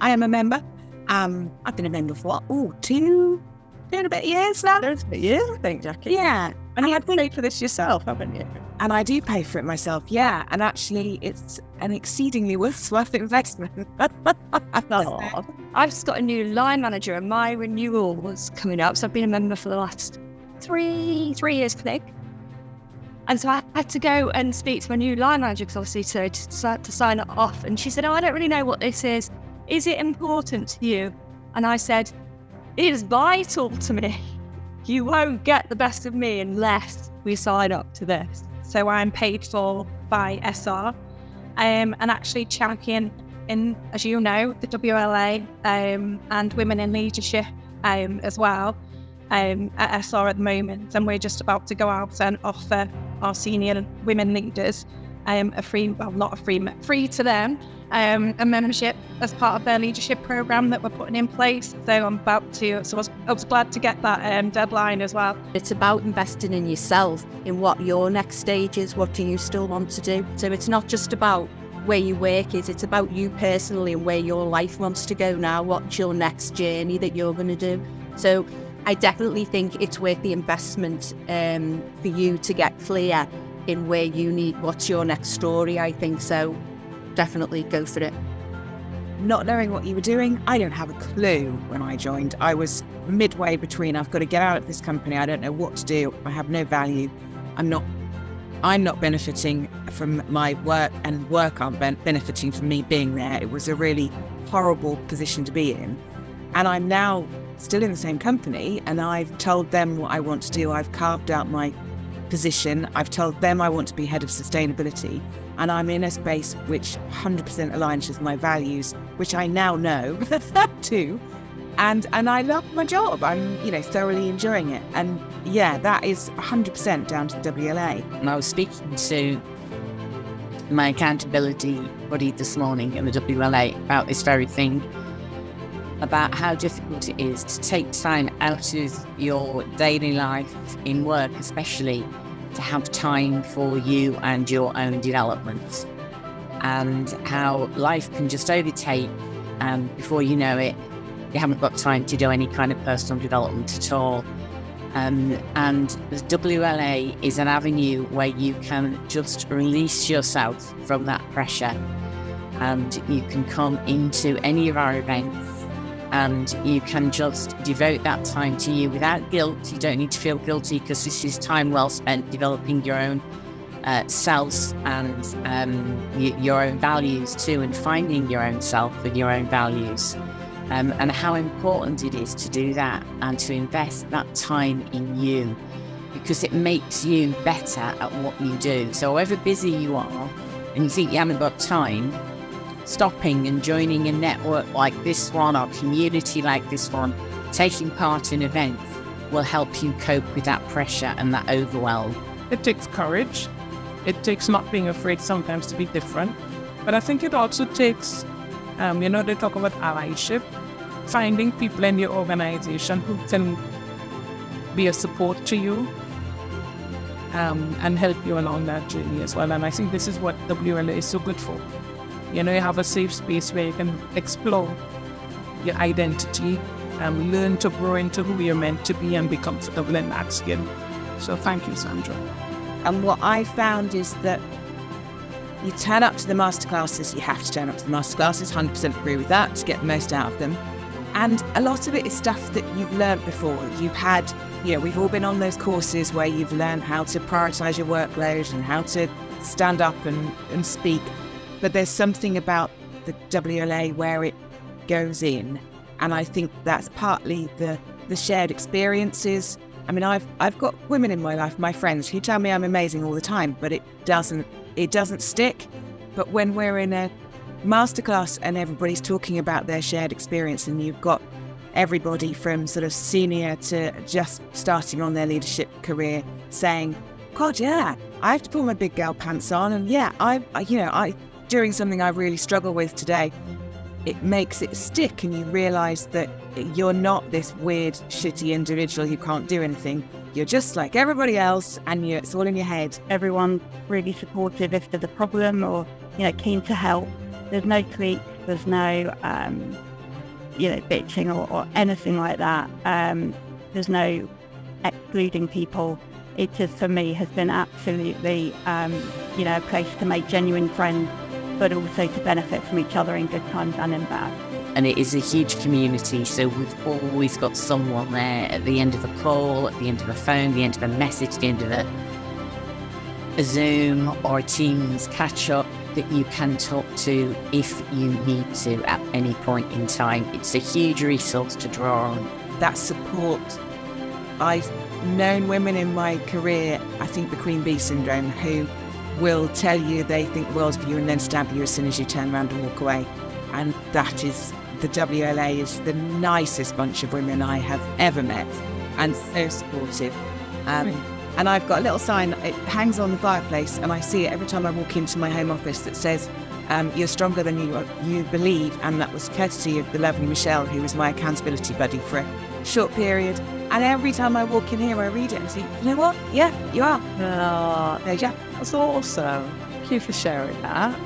I am a member. I've been a member for two and a bit years now. 2 years, I think, Jackie. Yeah. And you had to pay for this yourself, haven't you? And I do pay for it myself, yeah. And actually, it's an exceedingly worthwhile investment. I've just got a new line manager, and my renewal was coming up. So I've been a member for the last three years, I think. And so I had to go and speak to my new line manager, because obviously to sign it off. And she said, "Oh, I don't really know what this is. Is it important to you?" And I said, "It is vital to me. You won't get the best of me unless we sign up to this." So I'm paid for by SR, and actually champion in, as you know, the WLA and women in leadership as well at SR at the moment. And we're just about to go out and offer our senior women leaders free to them, a membership as part of their leadership program that we're putting in place. So I was glad to get that deadline as well. It's about investing in yourself, in what your next stage is, what do you still want to do. So it's not just about where you work is, it's about you personally and where your life wants to go now, what's your next journey that you're going to do. So I definitely think it's worth the investment for you to get clear in where you need, what's your next story, I think. So definitely go for it. Not knowing what you were doing, I don't have a clue when I joined. I was midway between, I've got to get out of this company, I don't know what to do, I have no value, I'm not benefiting from my work, and work aren't benefiting from me being there. It was a really horrible position to be in. And I'm now still in the same company, and I've told them what I want to do. I've carved out my position. I've told them I want to be head of sustainability, and I'm in a space which 100% aligns with my values, which I now know too. And I love my job. I'm, thoroughly enjoying it. And yeah, that is 100% down to WLA. And I was speaking to my accountability body this morning in the WLA about this very thing, about how difficult it is to take time out of your daily life in work, especially to have time for you and your own development, and how life can just overtake, and before you know it, you haven't got time to do any kind of personal development at all. And the WLA is an avenue where you can just release yourself from that pressure, and you can come into any of our events and you can just devote that time to you without guilt. You don't need to feel guilty, because this is time well spent developing your own self and your own values too, and finding your own self and your own values. And how important it is to do that and to invest that time in you, because it makes you better at what you do. So however busy you are and you think you haven't got time, stopping and joining a network like this one, or community like this one, taking part in events will help you cope with that pressure and that overwhelm. It takes courage. It takes not being afraid sometimes to be different. But I think it also takes, they talk about allyship, finding people in your organization who can be a support to you and help you along that journey as well. And I think this is what WLA is so good for. You have a safe space where you can explore your identity and learn to grow into who you're meant to be and be comfortable in that skin. So thank you, Sandra. And what I found is that you turn up to the masterclasses, you have to turn up to the masterclasses, 100% agree with that, to get the most out of them. And a lot of it is stuff that you've learned before. You've had, we've all been on those courses where you've learned how to prioritize your workload and how to stand up and speak. But there's something about the WLA where it goes in. And I think that's partly the shared experiences. I mean, I've got women in my life, my friends, who tell me I'm amazing all the time, but it doesn't stick. But when we're in a masterclass and everybody's talking about their shared experience, and you've got everybody from sort of senior to just starting on their leadership career saying, God, yeah, I have to pull my big girl pants on. And yeah, I doing something I really struggle with today. It makes it stick, and you realise that you're not this weird, shitty individual who can't do anything. You're just like everybody else, and it's all in your head. Everyone really supportive if there's a problem or, keen to help. There's no tweak. There's no, bitching or anything like that. There's no excluding people. It just, for me, has been absolutely, a place to make genuine friends, but also to benefit from each other in good times and in bad. And it is a huge community, so we've always got someone there at the end of a call, at the end of a phone, the end of a message, the end of a Zoom or a Teams catch-up that you can talk to if you need to at any point in time. It's a huge resource to draw on. That support, I've known women in my career, I think the Queen Bee syndrome, who will tell you they think the world of you and then stab you as soon as you turn around and walk away. And that is, the WLA is the nicest bunch of women I have ever met, and so supportive. And I've got a little sign, it hangs on the fireplace, and I see it every time I walk into my home office that says, you're stronger than you believe. And that was courtesy of the lovely Michelle, who was my accountability buddy for a short period. And every time I walk in here, I read it and think, you know what? Yeah, you are. Oh, There you go. that's awesome. Thank you for sharing that.